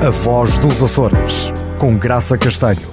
A Voz dos Açores, com Graça Castanho.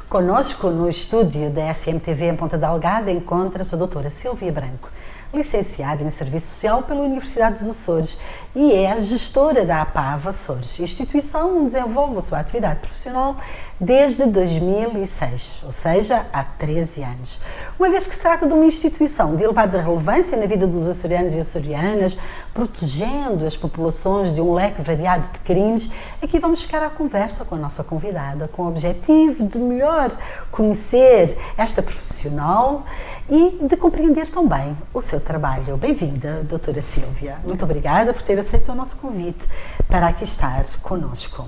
Conosco no estúdio da SMTV em Ponta Delgada encontra-se a doutora Silvia Branco, licenciada em Serviço Social pela Universidade dos Açores e é a gestora da APAV Açores, instituição onde desenvolve a sua atividade profissional desde 2006, ou seja, há 13 anos. Uma vez que se trata de uma instituição de elevada relevância na vida dos açorianos e açorianas, protegendo as populações de um leque variado de crimes, aqui vamos ficar à conversa com a nossa convidada, com o objetivo de melhor conhecer esta profissional e de compreender também o seu trabalho. Bem-vinda, doutora Silvia. Muito obrigada por ter aceito o nosso convite para aqui estar conosco.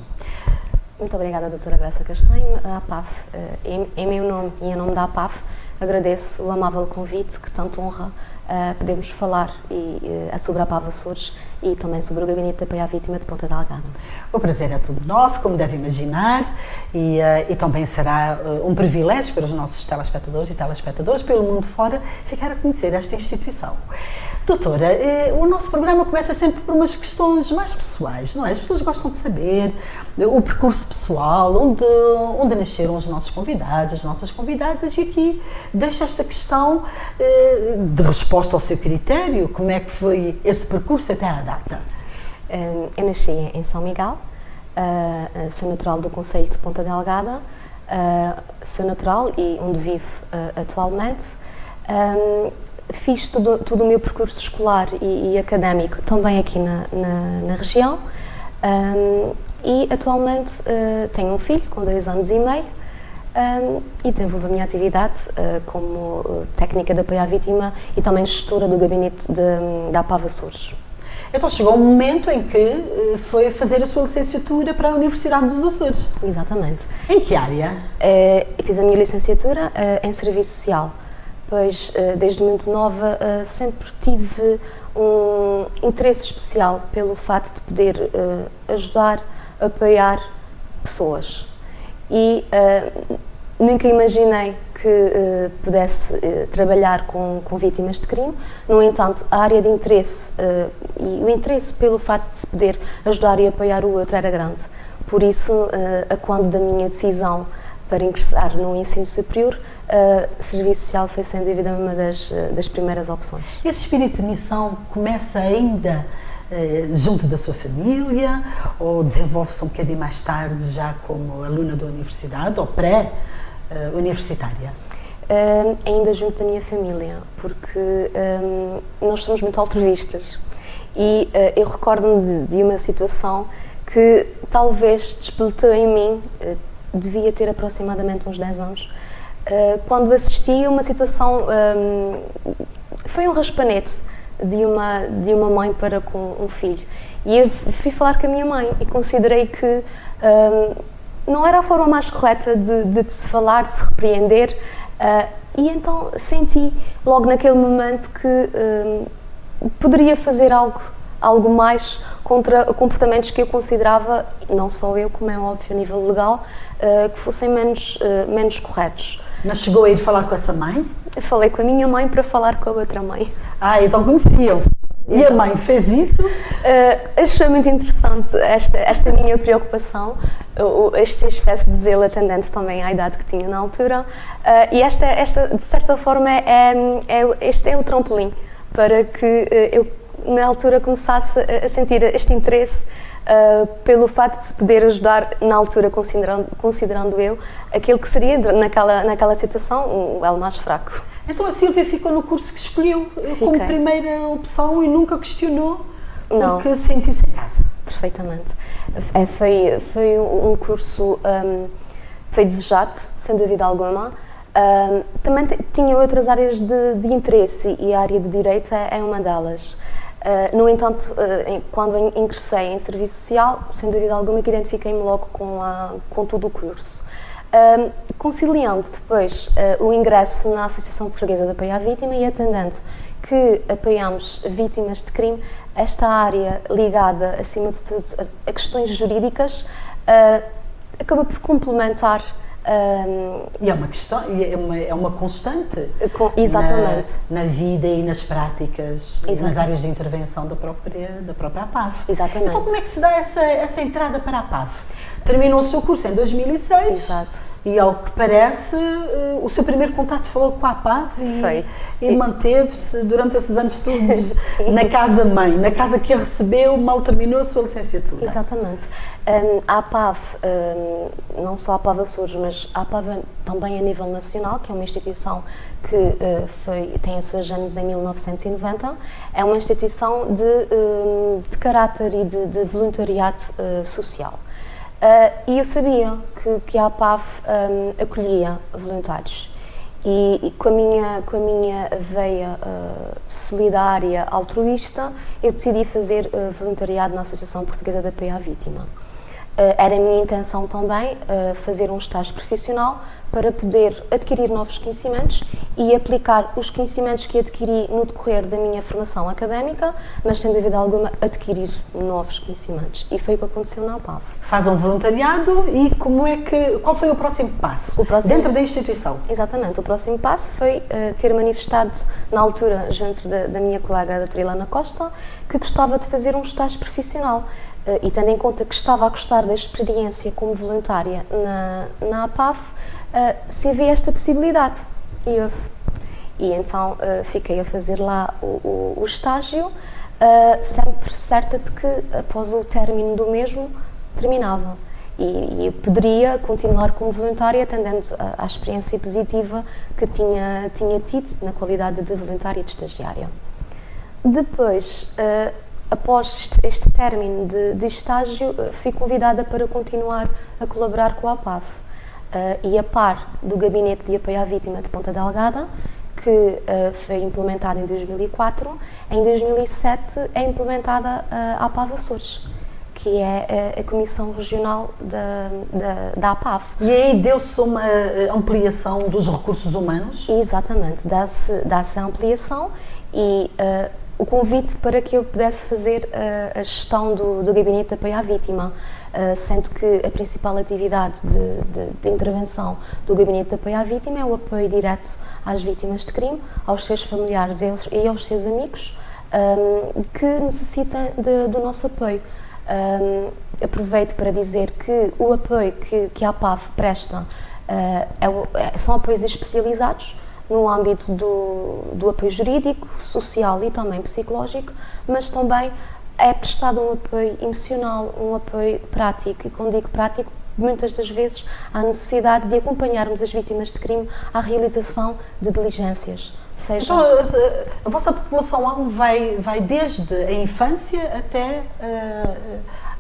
Muito obrigada, doutora Graça Castanho. A APAV, em meu nome e em nome da APAV, agradeço o amável convite, que tanto honra podemos falar sobre a APAV Açores e também sobre o Gabinete de Apoio à Vítima de Ponta Delgada. O prazer é todo nosso, como deve imaginar, e também será um privilégio para os nossos telespectadores e telespectadoras pelo mundo fora ficar a conhecer esta instituição. Doutora, o nosso programa começa sempre por umas questões mais pessoais, não é? As pessoas gostam de saber o percurso pessoal, onde nasceram os nossos convidados, as nossas convidadas, e aqui deixo esta questão de resposta ao seu critério, como é que foi esse percurso até à data? Eu nasci em São Miguel, sou natural do concelho de Ponta Delgada, sou natural e onde vivo atualmente. Fiz todo o meu percurso escolar e académico também aqui na região e atualmente tenho um filho com 2 anos e meio e desenvolvo a minha atividade como técnica de apoio à vítima e também gestora do gabinete da APAV Açores. Então chegou um momento em que foi fazer a sua licenciatura para a Universidade dos Açores. Exatamente. Em que área? Eu fiz a minha licenciatura em Serviço Social, pois desde muito nova sempre tive um interesse especial pelo facto de poder ajudar, apoiar pessoas. E nunca imaginei que pudesse trabalhar com vítimas de crime. No entanto, a área de interesse e o interesse pelo facto de se poder ajudar e apoiar o outro era grande. Por isso, quando da minha decisão para ingressar no ensino superior, Serviço Social foi sem dúvida uma das primeiras opções. Esse espírito de missão começa ainda junto da sua família ou desenvolve-se um bocadinho mais tarde já como aluna da universidade ou pré-universitária? Ainda junto da minha família, porque nós somos muito altruístas e eu recordo-me de uma situação que talvez despertou em mim, devia ter aproximadamente uns 10 anos, quando assisti a uma situação, foi um raspanete de uma mãe para com um filho. E eu fui falar com a minha mãe e considerei que não era a forma mais correta de se falar, de se repreender, e então senti logo naquele momento que poderia fazer algo mais contra comportamentos que eu considerava, não só eu, como é óbvio a nível legal, que fossem menos corretos. Mas chegou a ir falar com essa mãe? Eu falei com a minha mãe para falar com a outra mãe. Então conheciam-se. E a mãe fez isso? Achei muito interessante esta minha preocupação, este excesso de zelo atendente também à idade que tinha na altura, e esta de certa forma, este é o trampolim para que eu, na altura, começasse a sentir este interesse pelo facto de se poder ajudar, na altura, considerando eu, aquilo que seria, naquela situação, o elo mais fraco. Então a Silvia ficou no curso que escolheu como primeira opção e nunca questionou porque sentiu-se em casa? Perfeitamente. Foi um curso foi desejado, sem dúvida alguma. Também tinha outras áreas de interesse e a área de Direito é uma delas. No entanto, quando ingressei em Serviço Social, sem dúvida alguma que identifiquei-me logo com todo o curso. Conciliando depois o ingresso na Associação Portuguesa de Apoio à Vítima e atendendo que apoiamos vítimas de crime, esta área ligada, acima de tudo, a questões jurídicas, acaba por complementar E é uma questão, é uma constante Exatamente. na vida e nas práticas, e nas Exatamente. áreas de intervenção da própria APAV. Exatamente. Então como é que se dá essa entrada para a APAV? Terminou o seu curso em 2006. Exato. E ao que parece, o seu primeiro contato foi com a APAV e manteve-se durante esses anos todos na casa-mãe, na casa que a recebeu, mal terminou a sua licenciatura. Exatamente. A APAV, não só a APAV Açores, mas a APAV também a nível nacional, que é uma instituição que tem a sua gênese em 1990, é uma instituição de caráter e de voluntariado social. E eu sabia que a APAV acolhia voluntários e com a minha veia solidária, altruísta, eu decidi fazer voluntariado na Associação Portuguesa de Apoio à Vítima. Era a minha intenção também fazer um estágio profissional para poder adquirir novos conhecimentos e aplicar os conhecimentos que adquiri no decorrer da minha formação académica, mas sem dúvida alguma adquirir novos conhecimentos. E foi o que aconteceu na APAV. Faz um voluntariado e qual foi o próximo passo dentro da instituição? Exatamente, o próximo passo foi ter manifestado na altura junto da minha colega, a doutora Ilana Costa, que gostava de fazer um estágio profissional. E tendo em conta que estava a gostar da experiência como voluntária na APAV, se havia esta possibilidade. E então fiquei a fazer lá o estágio, sempre certa de que após o término do mesmo terminava. E eu poderia continuar como voluntária, atendendo à experiência positiva que tinha tido na qualidade de voluntária e de estagiária. Depois, após este término de estágio, fui convidada para continuar a colaborar com a APAV. E a par do Gabinete de Apoio à Vítima de Ponta Delgada, que foi implementado em 2004, em 2007 é implementada a APAV Açores, que é a Comissão Regional da APAV. E aí deu-se uma ampliação dos recursos humanos? Exatamente, dá-se a ampliação e o convite para que eu pudesse fazer a gestão do Gabinete de Apoio à Vítima, sendo que a principal atividade de intervenção do Gabinete de Apoio à Vítima é o apoio direto às vítimas de crime, aos seus familiares e aos seus amigos que necessitam do nosso apoio. Aproveito para dizer que o apoio que a APAV presta são apoios especializados no âmbito do apoio jurídico, social e também psicológico, mas também é prestado um apoio emocional, um apoio prático. E quando digo prático, muitas das vezes há necessidade de acompanharmos as vítimas de crime à realização de diligências. Então, a vossa população-alvo vai desde a infância até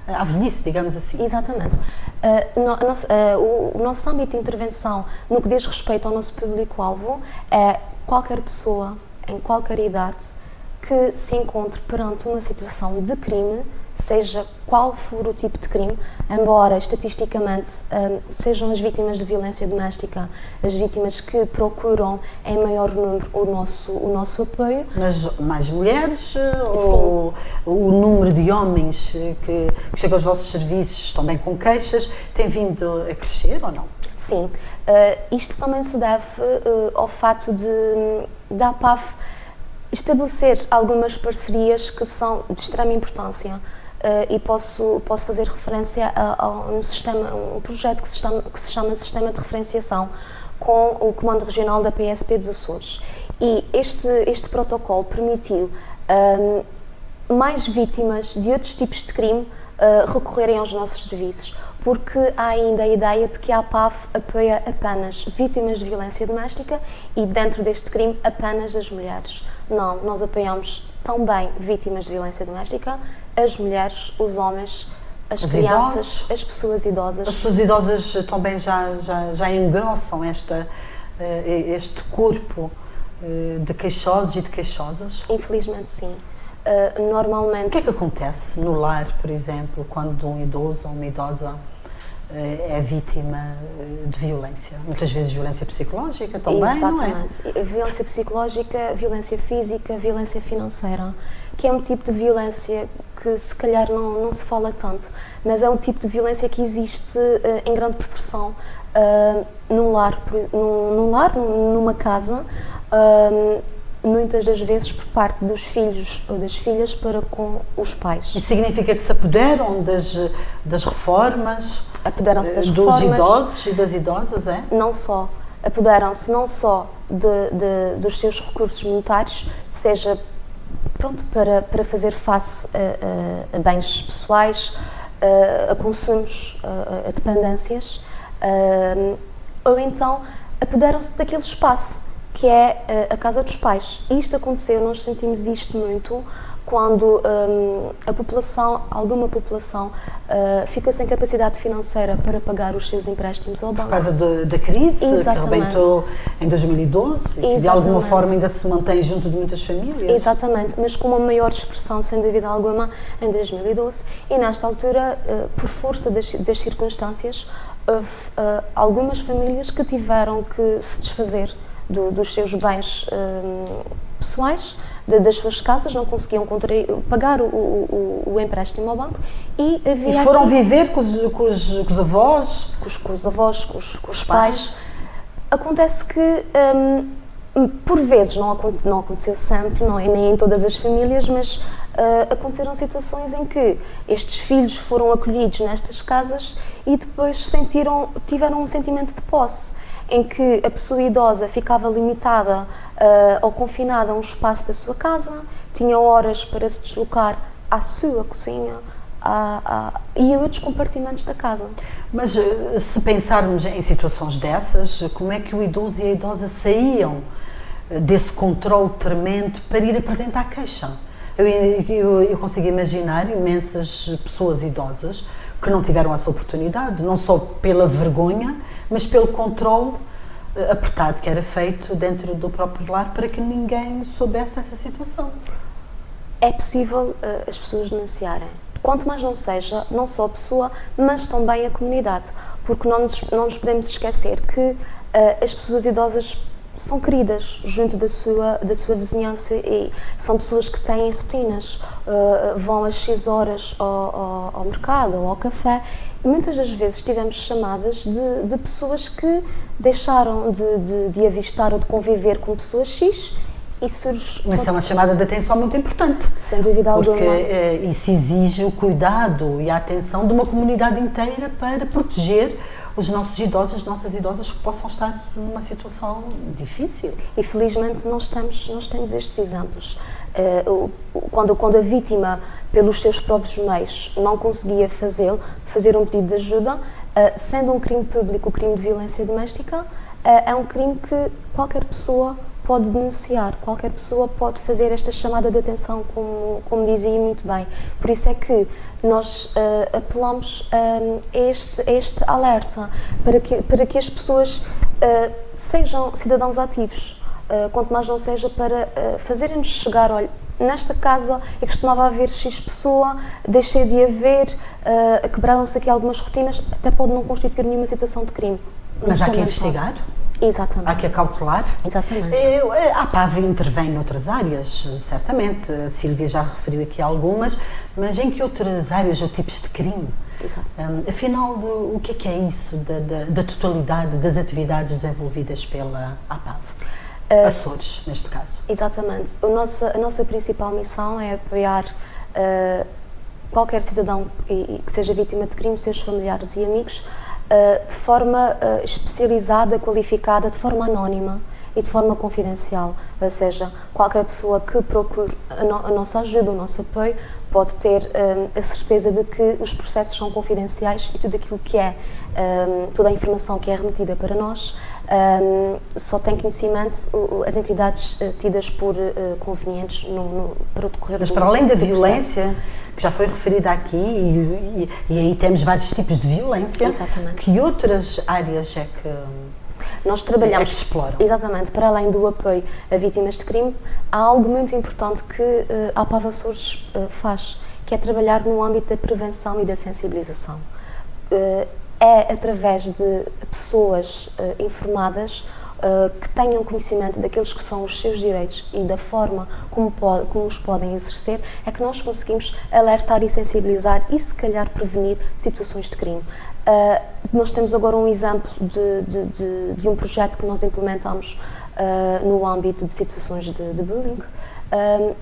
à velhice, digamos assim. Exatamente. O nosso âmbito de intervenção, no que diz respeito ao nosso público-alvo, é qualquer pessoa, em qualquer idade, que se encontre perante uma situação de crime, seja qual for o tipo de crime, embora estatisticamente sejam as vítimas de violência doméstica as vítimas que procuram em maior número o nosso apoio. Mas mais mulheres? Ou o número de homens que chegam aos vossos serviços também com queixas tem vindo a crescer ou não? Sim, isto também se deve ao fato da APAV estabelecer algumas parcerias que são de extrema importância. E posso fazer referência a um projeto que se chama Sistema de Referenciação com o Comando Regional da PSP dos Açores. E este protocolo permitiu mais vítimas de outros tipos de crime recorrerem aos nossos serviços, porque há ainda a ideia de que a APAV apoia apenas vítimas de violência doméstica e dentro deste crime apenas as mulheres. Não, nós apoiamos também vítimas de violência doméstica, as mulheres, os homens, as crianças, as pessoas idosas. As pessoas idosas também já engrossam este corpo de queixosos e de queixosas? Infelizmente sim. Normalmente... O que é que acontece no lar, por exemplo, quando um idoso ou uma idosa é vítima de violência. Muitas vezes violência psicológica também, não é? Exatamente. Violência psicológica, violência física, violência financeira, que é um tipo de violência que se calhar não se fala tanto, mas é um tipo de violência que existe em grande proporção num lar, numa casa, muitas das vezes por parte dos filhos ou das filhas para com os pais. Isso significa que se apoderam das reformas, Apoderam-se das dos reformas, idosos e das idosas, é? não só, apoderam-se não só dos seus recursos monetários, seja para fazer face a bens pessoais, a consumos, a dependências, ou então apoderam-se daquele espaço que é a casa dos pais. Isto aconteceu, nós sentimos isto muito quando alguma população ficou sem capacidade financeira para pagar os seus empréstimos ao banco. Por causa da crise que arrebentou em 2012 e que de alguma forma ainda se mantém junto de muitas famílias. Exatamente, mas com uma maior expressão, sem dúvida alguma, em 2012. E nesta altura, por força das circunstâncias, houve algumas famílias que tiveram que se desfazer dos seus bens pessoais, das suas casas, não conseguiam pagar o empréstimo ao banco e foram viver com os avós? Com os avós, com os pais. Acontece que, por vezes, não aconteceu sempre, nem em todas as famílias, mas aconteceram situações em que estes filhos foram acolhidos nestas casas e depois tiveram um sentimento de posse, em que a pessoa idosa ficava limitada ou confinada a um espaço da sua casa, tinha horas para se deslocar à sua cozinha e a outros compartimentos da casa. Mas se pensarmos em situações dessas, como é que o idoso e a idosa saíam desse controle tremendo para ir apresentar queixa? Eu consigo imaginar imensas pessoas idosas que não tiveram essa oportunidade, não só pela vergonha, mas pelo controle apertado que era feito dentro do próprio lar para que ninguém soubesse dessa situação. É possível as pessoas denunciarem. Quanto mais não seja, não só a pessoa, mas também a comunidade, porque não nos podemos esquecer que as pessoas idosas são queridas junto da sua vizinhança e são pessoas que têm rotinas, vão às X horas ao mercado ou ao café. E muitas das vezes tivemos chamadas de pessoas que deixaram de avistar ou de conviver com pessoas X e surge... Mas é uma chamada de atenção muito importante. Sem dúvida alguma. Porque isso exige o cuidado e a atenção de uma comunidade inteira para proteger os nossos idosos, as nossas idosas que possam estar numa situação difícil. E felizmente nós temos estes exemplos. Quando a vítima, pelos seus próprios meios, não conseguia fazer um pedido de ajuda, sendo um crime público, o crime de violência doméstica, é um crime que qualquer pessoa pode denunciar, qualquer pessoa pode fazer esta chamada de atenção, como dizia muito bem. Por isso é que nós apelamos a este alerta, para que as pessoas sejam cidadãos ativos, quanto mais não seja para fazerem-nos chegar, olha, nesta casa eu costumava haver X pessoa, deixei de haver, quebraram-se aqui algumas rotinas, até pode não constituir nenhuma situação de crime. Mas há que investigar? Exatamente. Há que acautelar? Exatamente. A PAV intervém noutras áreas, certamente. A Sílvia já referiu aqui algumas, mas em que outras áreas ou tipos de crime? Exato. Afinal, o que é isso da totalidade das atividades desenvolvidas pela APAV? Açores, neste caso. Exatamente. A nossa principal missão é apoiar qualquer cidadão que seja vítima de crime, seus familiares e amigos, de forma especializada, qualificada, de forma anónima e de forma confidencial. Ou seja, qualquer pessoa que procure a nossa ajuda, o nosso apoio, pode ter a certeza de que os processos são confidenciais e tudo aquilo que toda a informação que é remetida para nós, só tem conhecimento as entidades tidas por convenientes para o decorrer do processo. Mas para além da violência, que já foi referida aqui, e aí temos vários tipos de violência. Exatamente. Que outras áreas é que nós trabalhamos? É que exploram? Exatamente. Para além do apoio a vítimas de crime, há algo muito importante que a APAV Açores faz, que é trabalhar no âmbito da prevenção e da sensibilização. é através de pessoas informadas que tenham conhecimento daqueles que são os seus direitos e da forma como os podem exercer, é que nós conseguimos alertar e sensibilizar e, se calhar, prevenir situações de crime. Nós temos agora um exemplo de um projeto que nós implementamos no âmbito de situações de bullying,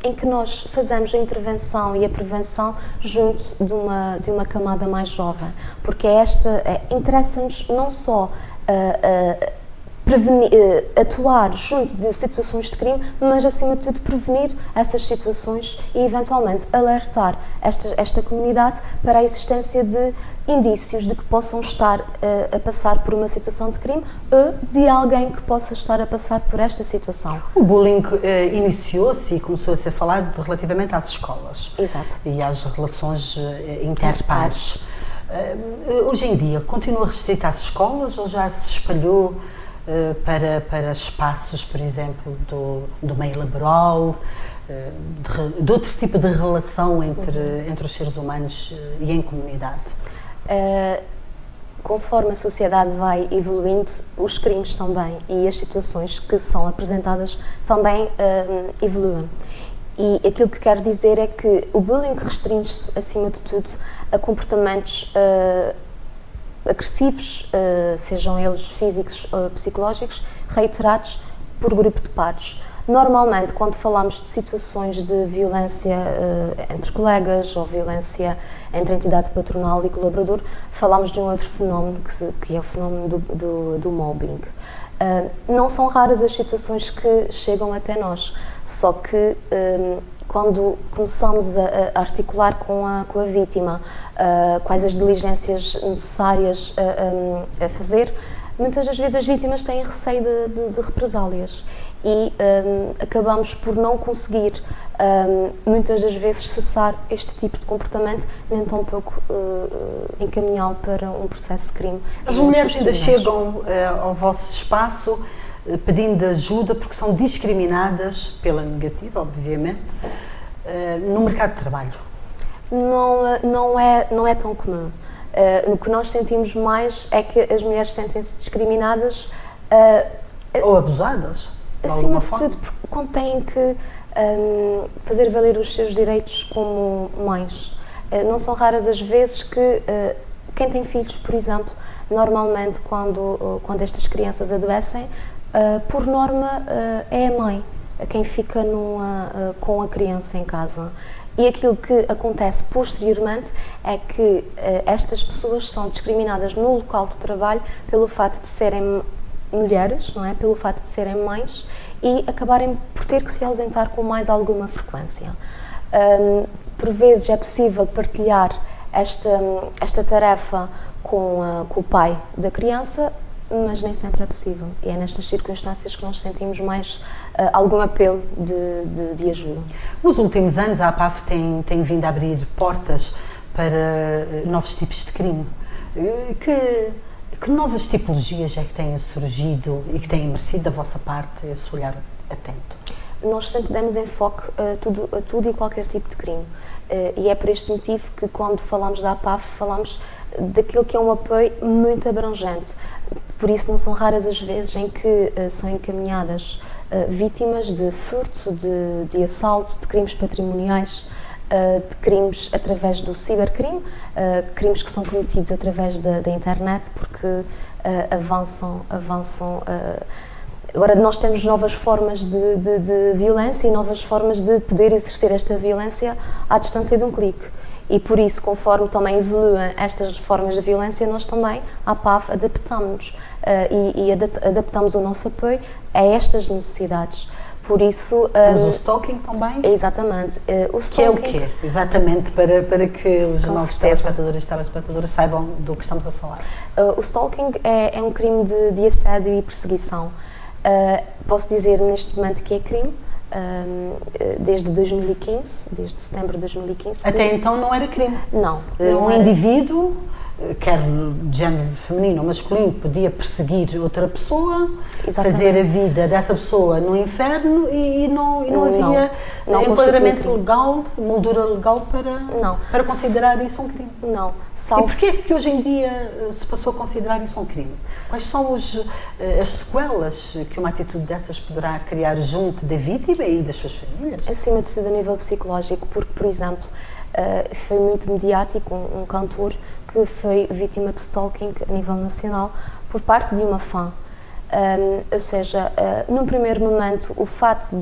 em que nós fazemos a intervenção e a prevenção junto de uma camada mais jovem, porque interessa-nos não só atuar junto de situações de crime, mas acima de tudo prevenir essas situações e eventualmente alertar esta comunidade para a existência de indícios de que possam estar a passar por uma situação de crime ou de alguém que possa estar a passar por esta situação. O bullying iniciou-se e começou a ser falado relativamente às escolas. Exato. E às relações interpares. Hoje em dia, continua restrito às escolas ou já se espalhou para espaços, por exemplo, do meio laboral, de outro tipo de relação entre os seres humanos e em comunidade? Conforme a sociedade vai evoluindo, os crimes também e as situações que são apresentadas também evoluem. E aquilo que quero dizer é que o bullying restringe-se, acima de tudo, a comportamentos agressivos, sejam eles físicos ou psicológicos, reiterados por grupo de pares. Normalmente, quando falamos de situações de violência entre colegas ou violência entre entidade patronal e colaborador, falamos de um outro fenómeno que é o fenómeno do mobbing. Não são raras as situações que chegam até nós, só que quando começamos a articular com a vítima quais as diligências necessárias a fazer, muitas das vezes as vítimas têm receio de represálias e acabamos por não conseguir muitas das vezes cessar este tipo de comportamento, nem tão pouco encaminhá-lo para um processo de crime. As mulheres ainda chegam ao vosso espaço pedindo ajuda porque são discriminadas pela negativa, obviamente, no mercado de trabalho? Não é tão comum. O que nós sentimos mais é que as mulheres sentem-se discriminadas ou abusadas, de acima alguma de forma. tudo, quando têm que fazer valer os seus direitos como mães. Não são raras as vezes que quem tem filhos, por exemplo, normalmente quando estas crianças adoecem, por norma é a mãe quem fica com a criança em casa. E aquilo que acontece posteriormente é que estas pessoas são discriminadas no local de trabalho pelo facto de serem mulheres, não é? Pelo facto de serem mães e acabarem por ter que se ausentar com mais alguma frequência. Por vezes é possível partilhar esta tarefa com o pai da criança, mas nem sempre é possível. E é nestas circunstâncias que nós sentimos mais algum apelo de ajuda. Nos últimos anos, a APAF tem vindo a abrir portas para novos tipos de crime. Que novas tipologias é que têm surgido e que têm merecido da vossa parte esse olhar atento? Nós sempre demos enfoque a tudo e qualquer tipo de crime. E é por este motivo que, quando falamos da APAF, falamos daquilo que é um apoio muito abrangente. Por isso, não são raras as vezes em que são encaminhadas vítimas de furto, de assalto, de crimes patrimoniais, de crimes através do cibercrime, crimes que são cometidos através da internet, porque avançam. Agora, nós temos novas formas de violência e novas formas de poder exercer esta violência à distância de um clique. E por isso, conforme também evoluem estas formas de violência, nós também, à PAF, adaptamos-nos e adaptamos o nosso apoio a estas necessidades. Por isso... Temos o stalking também? Exatamente. O stalking, que é o quê? Exatamente, para que os nossos telespectadores e telespectadoras saibam do que estamos a falar. O stalking é um crime de assédio e perseguição. Posso dizer neste momento que é crime, desde 2015, desde setembro de 2015. Até então não era crime? Não. Um indivíduo quer de género feminino ou masculino, podia perseguir outra pessoa, Exatamente. fazer a vida dessa pessoa no inferno e não havia não enquadramento constitui legal, moldura legal para considerar isso um crime. Não. E porquê que hoje em dia se passou a considerar isso um crime? Quais são as sequelas que uma atitude dessas poderá criar junto da vítima e das suas famílias? Acima de tudo a nível psicológico, porque, por exemplo, foi muito mediático um cantor que foi vítima de stalking a nível nacional por parte de uma fã. Ou seja, num primeiro momento, o facto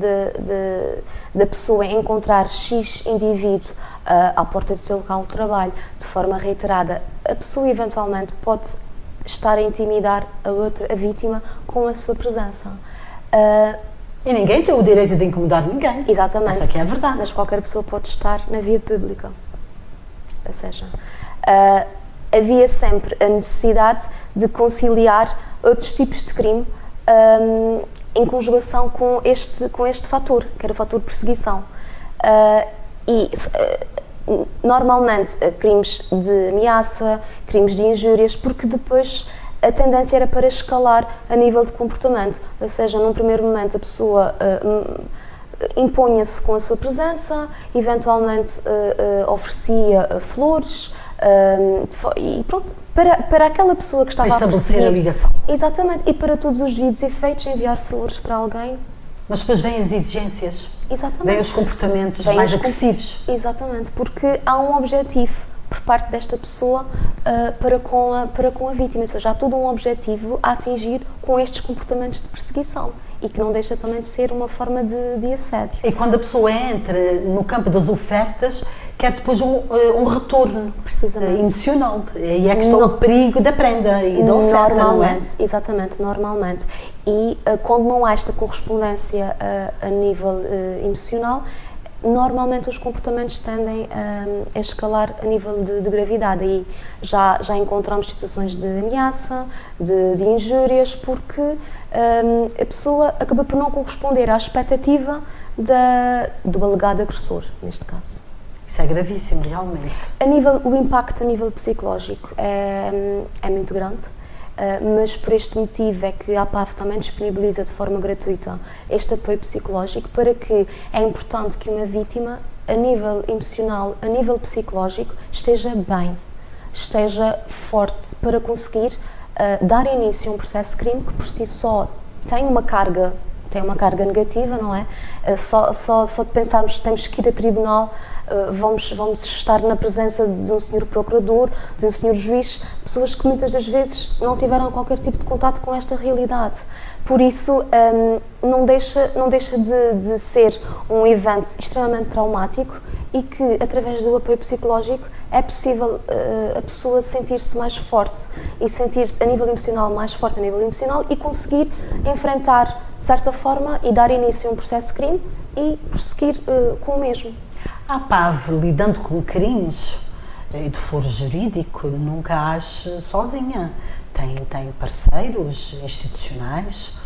da pessoa encontrar X indivíduo à porta do seu local de trabalho de forma reiterada, a pessoa eventualmente pode estar a intimidar a vítima com a sua presença. E ninguém tem o direito de incomodar ninguém. Exatamente. Essa aqui é a verdade. Mas qualquer pessoa pode estar na via pública. Ou seja, havia sempre a necessidade de conciliar outros tipos de crime em conjugação com este fator, que era o fator de perseguição. Normalmente, crimes de ameaça, crimes de injúrias, porque depois a tendência era para escalar a nível de comportamento, ou seja, num primeiro momento a pessoa impunha-se com a sua presença, eventualmente oferecia flores, e pronto, para aquela pessoa que estava a estabelecer a ligação. Exatamente, e para todos os devidos efeitos enviar flores para alguém. Mas depois vêm as exigências, exatamente, vêm os comportamentos mais agressivos. Exatamente, porque há um objetivo por parte desta pessoa para com a vítima, ou seja, há todo um objetivo a atingir com estes comportamentos de perseguição e que não deixa também de ser uma forma de assédio. E quando a pessoa entra no campo das ofertas, quer depois um retorno emocional. E é que está o perigo da prenda e da oferta, normalmente, não é? Exatamente, normalmente. E quando não há esta correspondência a nível emocional, normalmente os comportamentos tendem a escalar a nível de gravidade e já encontramos situações de ameaça, de injúrias, porque a pessoa acaba por não corresponder à expectativa do alegado agressor, neste caso. Isso é gravíssimo, realmente. O impacto a nível psicológico é muito grande. Mas por este motivo é que a APAV também disponibiliza de forma gratuita este apoio psicológico, para que é importante que uma vítima, a nível emocional, a nível psicológico, esteja bem, esteja forte para conseguir dar início a um processo de crime que por si só tem uma carga negativa, não é? Só de pensarmos que temos que ir a tribunal, vamos estar na presença de um senhor procurador, de um senhor juiz, pessoas que muitas das vezes não tiveram qualquer tipo de contato com esta realidade. Por isso, não deixa de ser um evento extremamente traumático e que, através do apoio psicológico, é possível a pessoa sentir-se mais forte e sentir-se a nível emocional mais forte a nível emocional e conseguir enfrentar, de certa forma, e dar início a um processo de crime e prosseguir com o mesmo. A APAV, lidando com crimes e de foro jurídico, nunca age sozinha. Tem parceiros institucionais.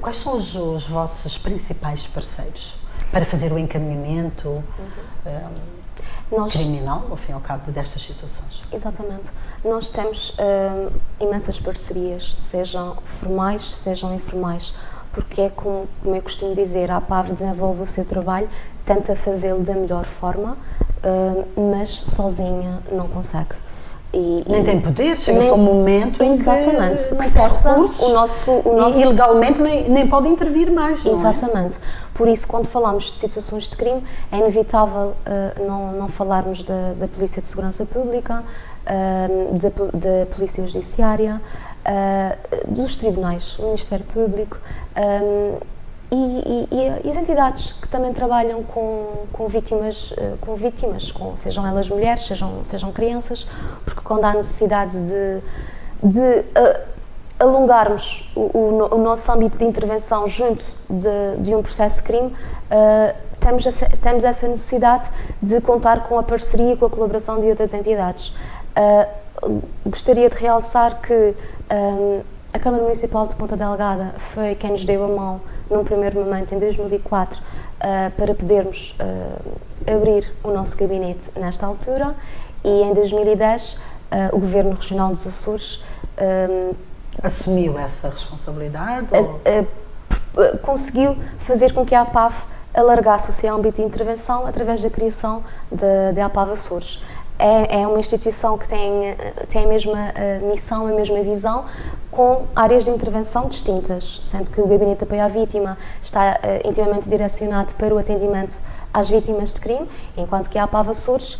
Quais são os vossos principais parceiros para fazer o encaminhamento criminal, ao fim e ao cabo, destas situações? Exatamente. Nós temos imensas parcerias, sejam formais, sejam informais, porque é como eu costumo dizer, a APAV desenvolve o seu trabalho, tenta fazê-lo da melhor forma, mas sozinha não consegue. Nem tem poder, chega-se ao momento em que cessa o nosso... E legalmente nem pode intervir mais, não Exatamente. Por isso, quando falamos de situações de crime, é inevitável não falarmos da Polícia de Segurança Pública, da Polícia Judiciária, dos tribunais, do Ministério Público, e as entidades que também trabalham com vítimas, sejam elas mulheres, sejam crianças, porque quando há necessidade de alongarmos o nosso âmbito de intervenção junto de um processo de crime, temos essa necessidade de contar com a parceria e com a colaboração de outras entidades. Gostaria de realçar que a Câmara Municipal de Ponta Delgada foi quem nos deu a mão num primeiro momento, em 2004, para podermos abrir o nosso gabinete nesta altura, e em 2010 o Governo Regional dos Açores assumiu essa responsabilidade? Conseguiu fazer com que a APAV alargasse o seu âmbito de intervenção através da criação da APAV Açores. É uma instituição que tem a mesma missão, a mesma visão, com áreas de intervenção distintas, sendo que o Gabinete de Apoio à Vítima está intimamente direcionado para o atendimento às vítimas de crime, enquanto que a APAV Açores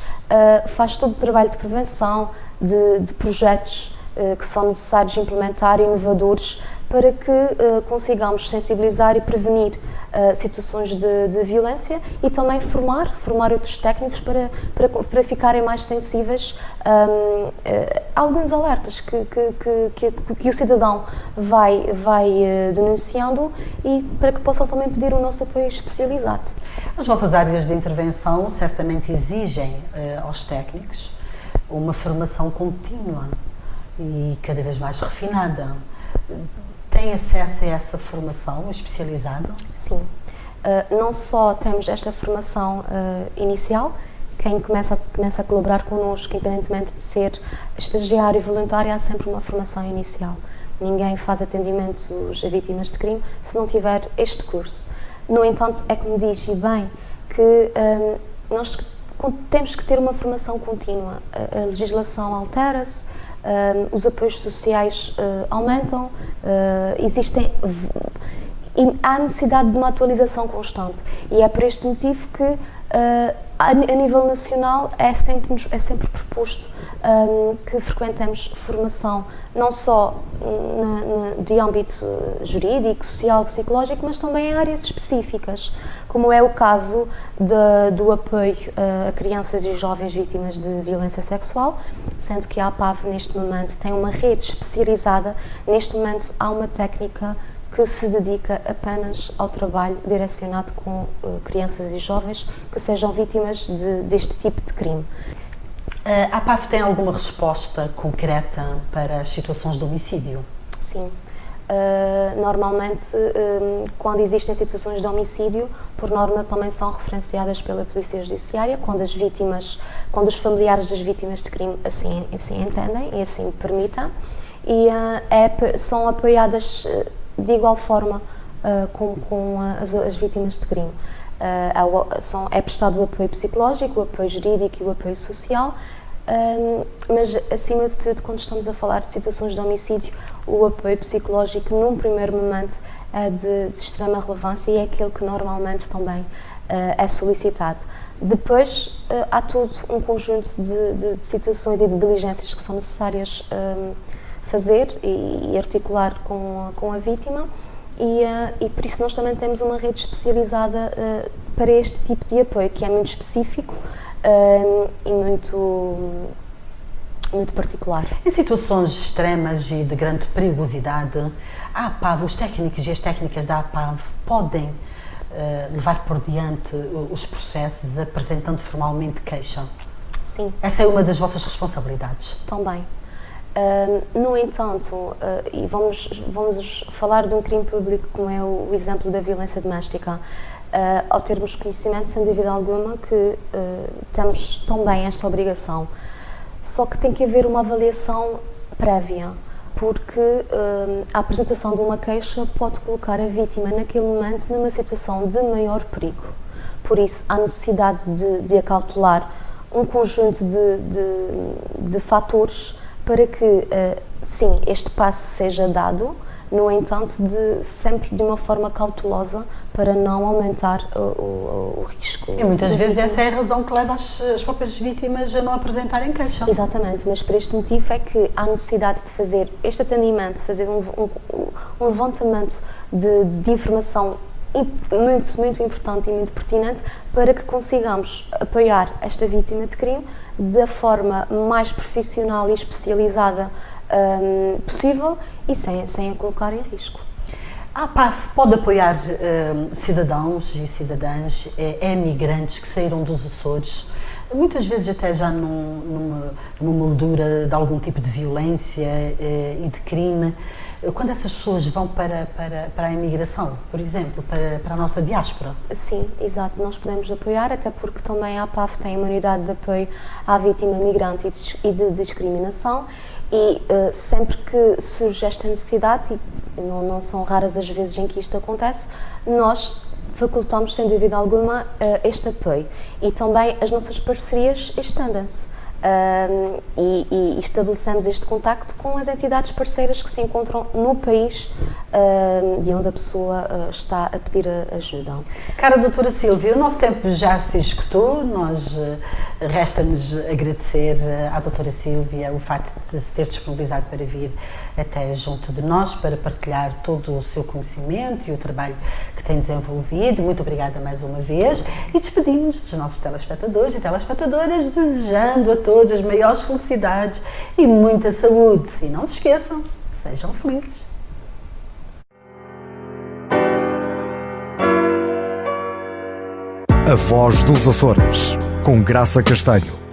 faz todo o trabalho de prevenção, de projetos que são necessários implementar, inovadores, para que consigamos sensibilizar e prevenir situações de violência e também formar outros técnicos para ficarem mais sensíveis a alguns alertas que o cidadão vai denunciando e para que possam também pedir o nosso apoio especializado. As vossas áreas de intervenção certamente exigem aos técnicos uma formação contínua e cada vez mais refinada. Tem acesso a essa formação especializada? Sim. Não só temos esta formação inicial, quem começa a colaborar connosco, independentemente de ser estagiário e voluntário, há sempre uma formação inicial. Ninguém faz atendimentos a vítimas de crime se não tiver este curso. No entanto, é como diz e bem, que nós temos que ter uma formação contínua. A legislação altera-se, os apoios sociais aumentam, há necessidade de uma atualização constante e é por este motivo que a nível nacional é sempre proposto que frequentemos formação não só de âmbito jurídico, social, psicológico, mas também em áreas específicas, como é o caso do apoio a crianças e jovens vítimas de violência sexual, sendo que a APAV neste momento tem uma rede especializada. Neste momento há uma técnica que se dedica apenas ao trabalho direcionado com crianças e jovens que sejam vítimas deste tipo de crime. A APAV tem alguma resposta concreta para as situações de homicídio? Sim. Normalmente, quando existem situações de homicídio, por norma também são referenciadas pela Polícia Judiciária, quando os familiares das vítimas de crime assim entendem e assim permitem, e são apoiadas de igual forma com as vítimas de crime. É prestado o apoio psicológico, o apoio jurídico e o apoio social, mas acima de tudo, quando estamos a falar de situações de homicídio, o apoio psicológico num primeiro momento é de extrema relevância e é aquele que normalmente também é solicitado. Depois há todo um conjunto de situações e de diligências que são necessárias fazer e articular com a vítima e por isso nós também temos uma rede especializada para este tipo de apoio, que é muito específico e muito particular. Em situações extremas e de grande perigosidade, a APAV, os técnicos e as técnicas da APAV podem levar por diante os processos apresentando formalmente queixa? Sim. Essa é uma das vossas responsabilidades? Também. No entanto, e vamos falar de um crime público como é o exemplo da violência doméstica, ao termos conhecimento, sem dúvida alguma, que temos também esta obrigação. Só que tem que haver uma avaliação prévia, porque a apresentação de uma queixa pode colocar a vítima naquele momento numa situação de maior perigo. Por isso, há necessidade de acautelar um conjunto de fatores para que, sim, este passo seja dado, no entanto, sempre de uma forma cautelosa para não aumentar o risco. E muitas vezes essa é a razão que leva as próprias vítimas a não apresentarem queixa. Exatamente, mas por este motivo é que há necessidade de fazer este atendimento, fazer um levantamento de informação muito importante e muito pertinente para que consigamos apoiar esta vítima de crime da forma mais profissional e especializada possível e sem a colocar em risco. A APAV pode apoiar cidadãos e cidadãs, emigrantes que saíram dos Açores, muitas vezes até já numa moldura de algum tipo de violência e de crime. quando essas pessoas vão para a imigração, por exemplo, para a nossa diáspora? Sim, exato. Nós podemos apoiar, até porque também a APAF tem uma unidade de apoio à vítima migrante e de discriminação. E sempre que surge esta necessidade, e não são raras as vezes em que isto acontece, nós facultamos, sem dúvida alguma, este apoio. E também as nossas parcerias estendem-se. E estabelecemos este contacto com as entidades parceiras que se encontram no país de onde a pessoa está a pedir ajuda. Cara doutora Sílvia, o nosso tempo já se esgotou, resta-nos agradecer à doutora Sílvia o facto de se ter disponibilizado para vir até junto de nós, para partilhar todo o seu conhecimento e o trabalho que tem desenvolvido. Muito obrigada mais uma vez e despedimos dos nossos telespectadores e telespectadoras, desejando a todos as maiores felicidades e muita saúde. E não se esqueçam, sejam felizes. A Voz dos Açores, com Graça Castanho.